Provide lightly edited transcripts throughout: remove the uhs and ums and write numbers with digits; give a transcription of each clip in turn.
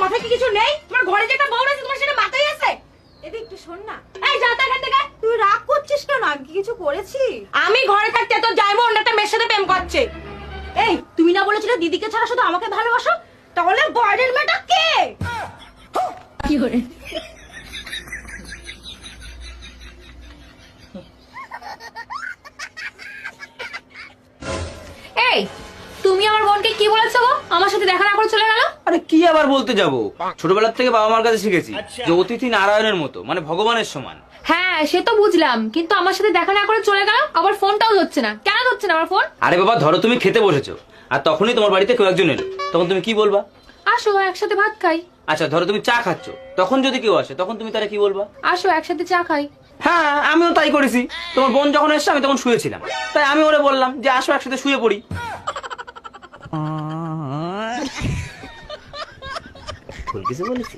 মাথায় কি কিছু নেই? তোমার ঘরে যে একটা বউ আছে তোমার সেটা মাথায় আছে? এদিকে একটু শোন না। এই যা তো এখান থেকে। তুই রাগ করছিস কেন? আমি কি কিছু করেছি? আমি ঘরে থাকতে তো যাইবো অন্য একটা মেয়ের সাথে প্রেম করছে। এই তুমি না বলেছিলে দিদিকে ছাড়া শুধু আমাকে ভালোবাসো? তাহলে বাইরের মেয়েটা কে? কি করে? এই তুমি আমার বোনকে কি বলেছো গো? আমার সাথে দেখা না করে চলে গেল। আরে কি আবার বলতে যাব, ছোটবেলার থেকে বাবা মার কাছে শিখেছি যে অতিথি নারায়ণের মতো, মানে ভগবানের সমান। হ্যাঁ সে তো বুঝলাম, কিন্তু আমার সাথে দেখা না করে চলে গেল, আবার ফোনটাও ধরছে না। কেন ধরছে না আমার ফোন? আরে বাবা ধরো তুমি খেতে বসেছো আর তখনই তোমার বাড়িতে কেউ একজন এলো, তখন তুমি কি বলবা? আসো একসাথে ভাত খাই। আচ্ছা ধরো তুমি চা খাচ্ছ, তখন যদি কেউ আসে তখন তুমি তারা কি বলবা? আসো একসাথে চা খাই। হ্যাঁ আমিও তাই করেছি। তোমার বোন যখন এসছে আমি তখন শুয়েছিলাম, তাই আমি ওরে বললাম যে আসো একসাথে শুয়ে পড়ি। ভুল কিছু বলেছি?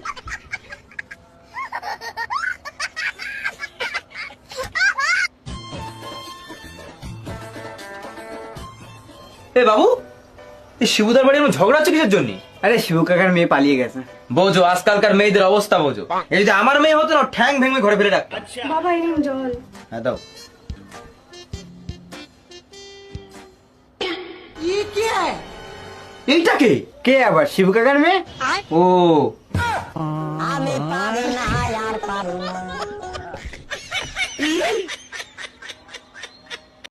এ বাবু, এই শিবুদার বাড়ি আমার ঝগড়া হচ্ছে কিসের জন্য? আরে শিবু কাকার মেয়ে পালিয়ে গেছে। বোঝো আজকালকার মেয়েদের অবস্থা বোঝো। এই যদি আমার মেয়ে হতো না, ঠ্যাং ভেঙে ঘরে ফেলে রাখতাম। বাবা এই নিন জল। হ্যাঁ দাও। এইটা কে? কে আবার? শিবু কাকার মেয়ে। ও